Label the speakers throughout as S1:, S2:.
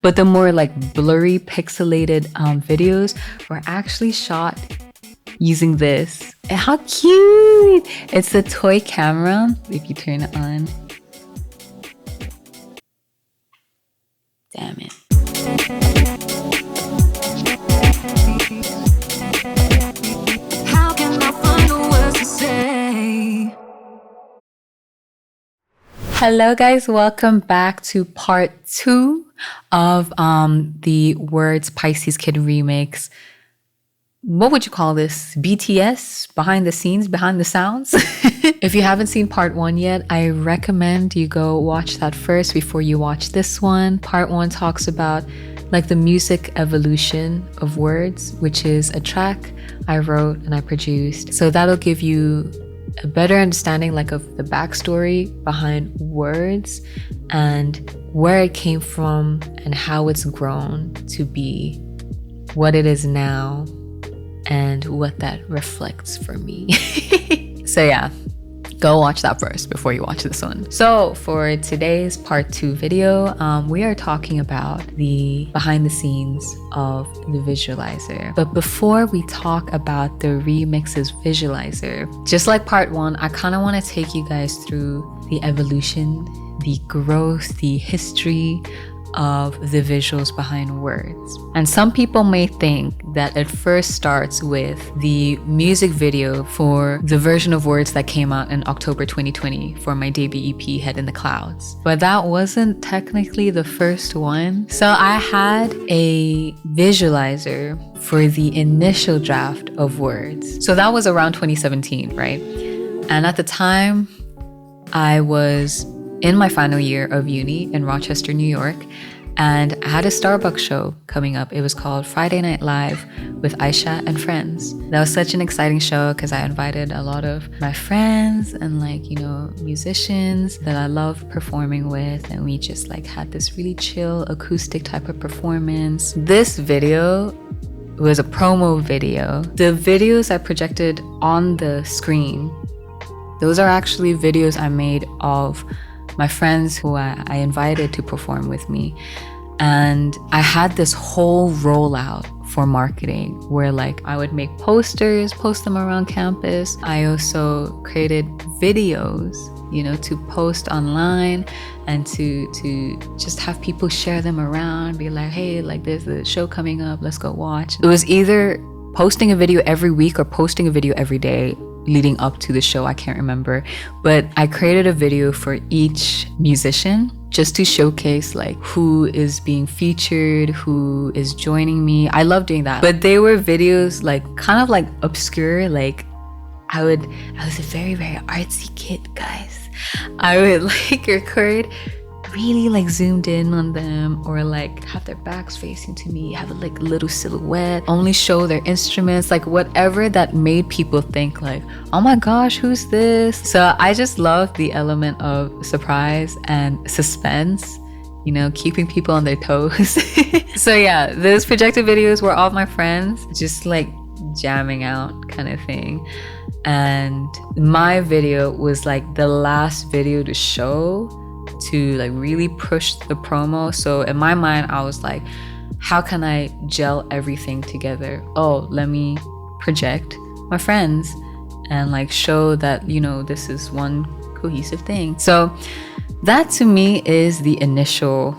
S1: But the more like blurry pixelated videos were actually shot using this. And how cute! It's a toy camera if you turn it on. Damn it. How can I find the words to say? Hello guys, welcome back to part 2 of the Words Pisces Kid remix. What would you call this? BTS? Behind the scenes, behind the sounds? If you haven't seen part 1 yet, I recommend you go watch that first before you watch this one. Part 1 talks about like the music evolution of words, which is a track I wrote and I produced. So that'll give you a better understanding like of the backstory behind words and where it came from and how it's grown to be what it is now and what that reflects for me. So yeah, go watch that first before you watch this one. So for today's part 2 video, we are talking about the behind the scenes of the Visualiser. But before we talk about the remix's Visualiser, just like part 1, I kind of want to take you guys through the evolution, the growth, the history of the visuals behind words. And some people may think that it first starts with the music video for the version of Words that came out in October 2020 for my debut EP, Head in the Clouds. But that wasn't technically the first one. So I had a visualizer for the initial draft of Words. So that was around 2017, right? And at the time, I was in my final year of uni in Rochester, New York, and I had a Starbucks show coming up. It was called Friday Night Live with Aisyah and friends. That was such an exciting show because I invited a lot of my friends and musicians that I love performing with, and we just had this really chill acoustic type of performance. This video was a promo video. The videos I projected on the screen, those are actually videos I made of my friends who I invited to perform with me. And I had this whole rollout for marketing where I would make posters, post them around campus. I also created videos, to post online and to just have people share them around, be like, hey, there's a show coming up, let's go watch. It was either posting a video every week or posting a video every day leading up to the show, I can't remember. But I created a video for each musician just to showcase who is being featured, who is joining me. I love doing that. But they were videos kind of obscure. I was a very, very artsy kid, guys. I would record really zoomed in on them, or have their backs facing to me, have a little silhouette, only show their instruments, whatever that made people think oh my gosh, who's this? So I just love the element of surprise and suspense, keeping people on their toes. So yeah, those projected videos were all of my friends just jamming out kind of thing. And my video was the last video to show to really push the promo. So in my mind, I was how can I gel everything together? Oh, let me project my friends and show that, this is one cohesive thing. So that to me is the initial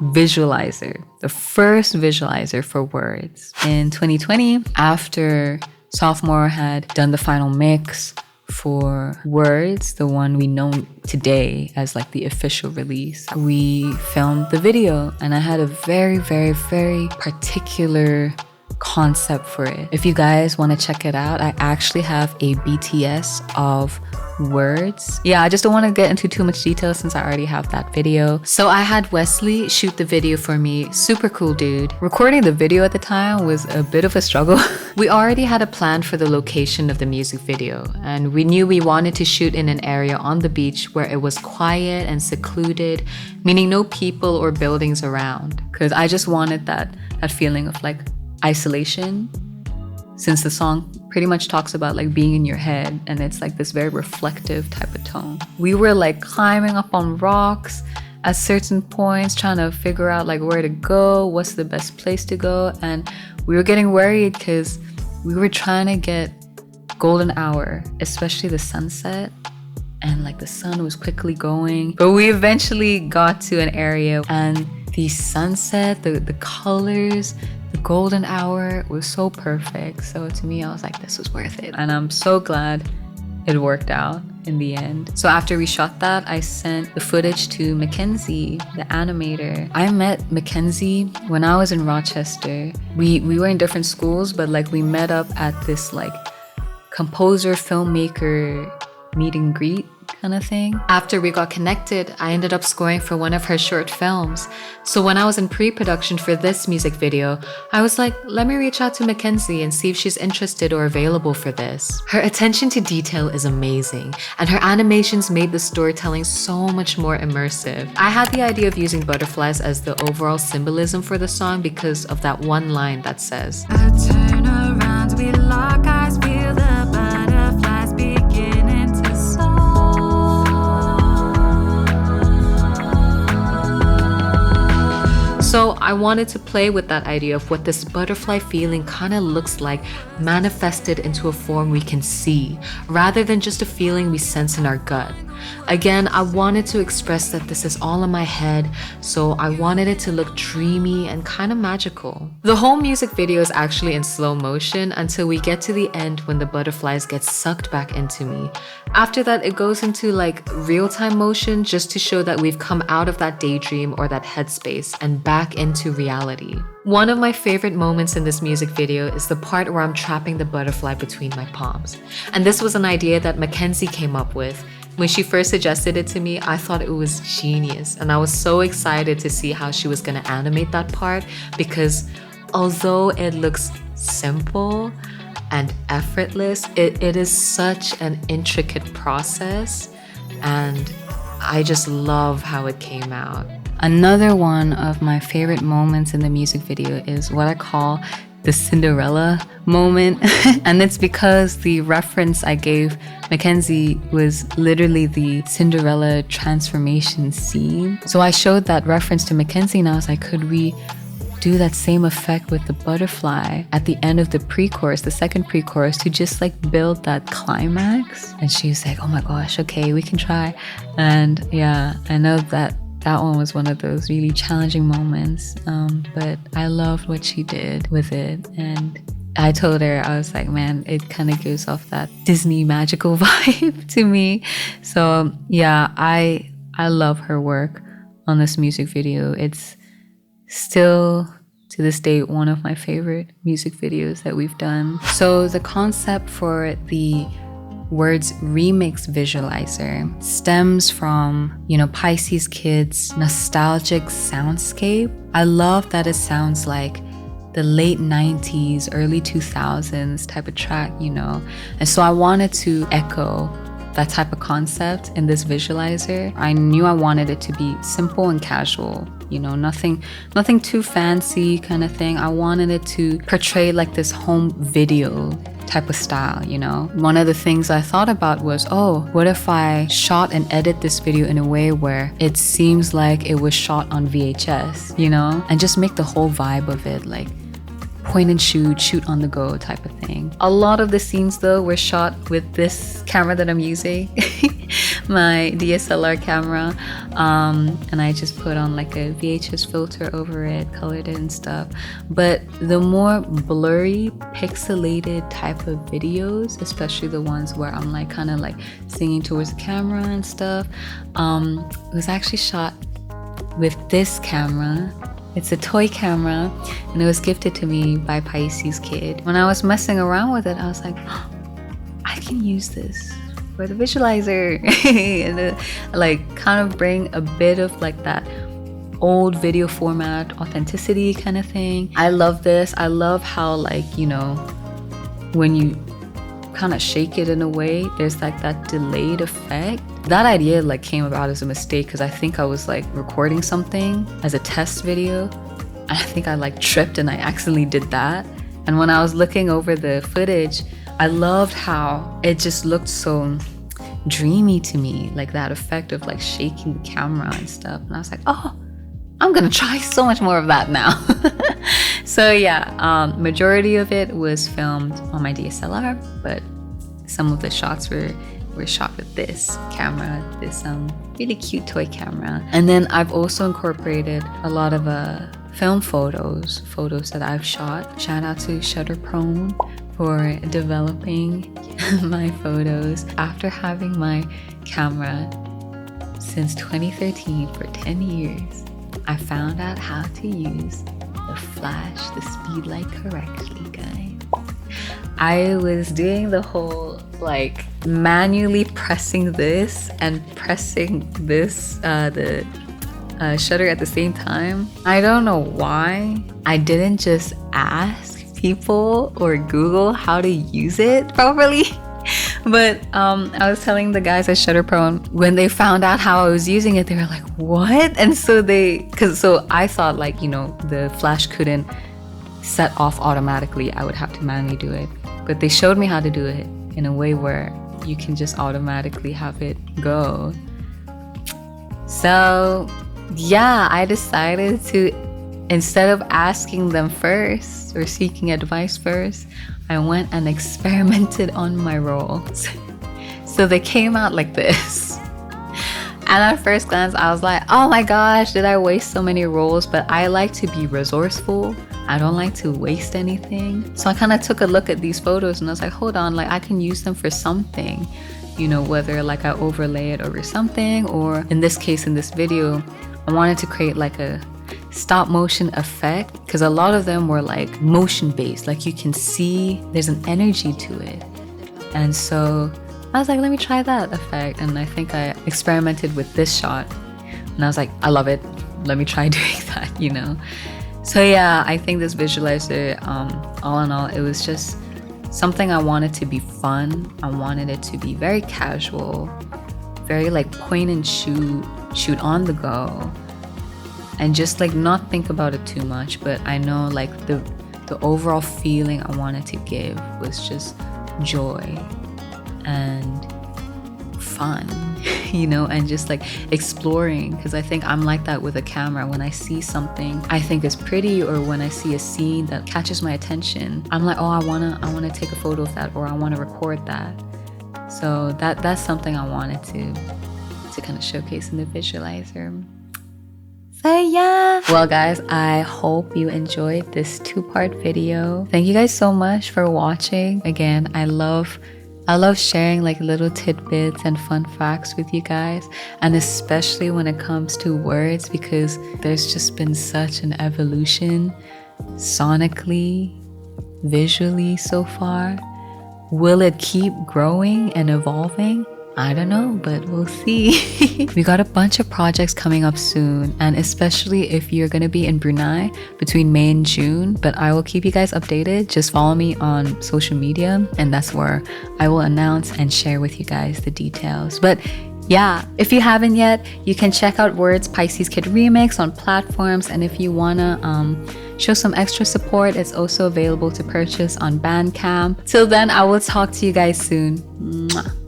S1: visualizer, the first visualizer for words. In 2020, after sophomore had done the final mix for Words, the one we know today as the official release, we filmed the video, and I had a very, very, very particular concept for it. If you guys want to check it out, I actually have a BTS of Words. Yeah, I just don't want to get into too much detail since I already have that video. So I had Wesley shoot the video for me. Super cool dude. Recording the video at the time was a bit of a struggle. We already had a plan for the location of the music video, and we knew we wanted to shoot in an area on the beach where it was quiet and secluded, meaning no people or buildings around, because I just wanted that feeling of isolation, since the song pretty much talks about being in your head, and it's this very reflective type of tone. We were climbing up on rocks at certain points, trying to figure out like where to go, what's the best place to go. And we were getting worried because we were trying to get golden hour, especially the sunset. And like the sun was quickly going. But we eventually got to an area and the sunset, the colors, the golden hour was so perfect. So to me, I was like, this was worth it. And I'm so glad it worked out in the end. So after we shot that, I sent the footage to Mackenzie, the animator. I met Mackenzie when I was in Rochester. We were in different schools, but like we met up at this like composer, filmmaker meet and greet kind of thing. After we got connected, I ended up scoring for one of her short films. So when I was in pre-production for this music video, I was like, let me reach out to Mackenzie and see if she's interested or available for this. Her attention to detail is amazing, and her animations made the storytelling so much more immersive. I had the idea of using butterflies as the overall symbolism for the song because of that one line that says, I turn around, we lock eyes, feel the butterflies beginning to soar. So I wanted to play with that idea of what this butterfly feeling kind of looks like manifested into a form we can see, rather than just a feeling we sense in our gut. Again, I wanted to express that this is all in my head, so I wanted it to look dreamy and kind of magical. The whole music video is actually in slow motion until we get to the end when the butterflies get sucked back into me. After that, it goes into like real-time motion just to show that we've come out of that daydream or that headspace and back into reality. One of my favorite moments in this music video is the part where I'm trapping the butterfly between my palms. And this was an idea that Mackenzie came up with. When she first suggested it to me, I thought it was genius, and I was so excited to see how she was going to animate that part, because although it looks simple and effortless, it is such an intricate process, and I just love how it came out. Another one of my favorite moments in the music video is what I call the Cinderella moment. And it's because the reference I gave Mackenzie was literally the Cinderella transformation scene. So I showed that reference to Mackenzie and I was like, could we do that same effect with the butterfly at the end of the pre-chorus, the second pre-chorus, to just like build that climax? And she was like, oh my gosh, okay, we can try. And yeah, I know that one was one of those really challenging moments, but I loved what she did with it. And I told her, I was like, man, it kind of gives off that Disney magical vibe to me. So yeah, I love her work on this music video. It's still to this date one of my favorite music videos that we've done. So the concept for the Words Remix Visualiser stems from, Pisces Kid's nostalgic soundscape. I love that it sounds like the late 90s, early 2000s type of track, And so I wanted to echo that type of concept in this visualizer. I knew I wanted it to be simple and casual, nothing too fancy kind of thing. I wanted it to portray like this home video type of style, One of the things I thought about was, what if I shot and edit this video in a way where it seems like it was shot on VHS, and just make the whole vibe of it like point and shoot on the go type of thing. A lot of the scenes though were shot with this camera that I'm using, my DSLR camera, and I just put on like a VHS filter over it, colored it and stuff. But the more blurry, pixelated type of videos, especially the ones where I'm like kind of like singing towards the camera and stuff, it was actually shot with this camera. It's a toy camera, and it was gifted to me by Pisces Kid. When I was messing around with it, I was like, I can use this for the visualizer. And like kind of bring a bit of like that old video format authenticity kind of thing. I love this. I love how like, when you kind of shake it in a way, there's like that delayed effect. That idea like came about as a mistake because I think I was like recording something as a test video, and I think I like tripped and I accidentally did that. And when I was looking over the footage, I loved how it just looked so dreamy to me, like that effect of like shaking the camera and stuff. And I was like, oh, I'm gonna try so much more of that now. So yeah, majority of it was filmed on my DSLR, but some of the shots were shot with this camera, this really cute toy camera. And then I've also incorporated a lot of film photos that I've shot. Shout out to Shutterprone for developing my photos. After having my camera since 2013 for 10 years, I found out how to use the flash, the speed light correctly, guys. I was doing the whole like manually pressing this and pressing this, the shutter at the same time. I don't know why I didn't just ask people or Google how to use it properly. But I was telling the guys at Shutterprone, when they found out how I was using it, they were like, what? And so so I thought like, you know, the flash couldn't set off automatically. I would have to manually do it. But they showed me how to do it in a way where you can just automatically have it go. So yeah, I decided to, instead of asking them first or seeking advice first, I went and experimented on my rolls. So they came out like this. And at first glance, I was like, oh my gosh, did I waste so many rolls? But I like to be resourceful. I don't like to waste anything. So I kind of took a look at these photos and I was like, hold on, like I can use them for something. You know, whether like I overlay it over something, or in this case, in this video, I wanted to create like a stop motion effect, because a lot of them were like motion based, like you can see there's an energy to it. And so I was like, let me try that effect. And I think I experimented with this shot and I was like, I love it, let me try doing that, you know. So yeah, I think this visualizer, all in all, it was just something I wanted to be fun. I wanted it to be very casual, very like point and shoot on the go, and just like not think about it too much. But I know like the overall feeling I wanted to give was just joy and fun, you know, and just like exploring, because I think I'm like that with a camera. When I see something I think is pretty, or when I see a scene that catches my attention, I'm like, oh, I wanna take a photo of that, or I want to record that. So that's something I wanted to kind of showcase in the visualizer. So yeah, well guys, I hope you enjoyed this 2-part video. Thank you guys so much for watching. Again, I love sharing like little tidbits and fun facts with you guys, and especially when it comes to words, because there's just been such an evolution sonically, visually so far. Will it keep growing and evolving? I don't know, but we'll see. We got a bunch of projects coming up soon, and especially if you're gonna be in Brunei between May and June, but I will keep you guys updated. Just follow me on social media, and that's where I will announce and share with you guys the details. But yeah, if you haven't yet, you can check out Words Pisces Kid Remix on platforms, and if you wanna show some extra support, it's also available to purchase on Bandcamp. Till then, I will talk to you guys soon. Mwah.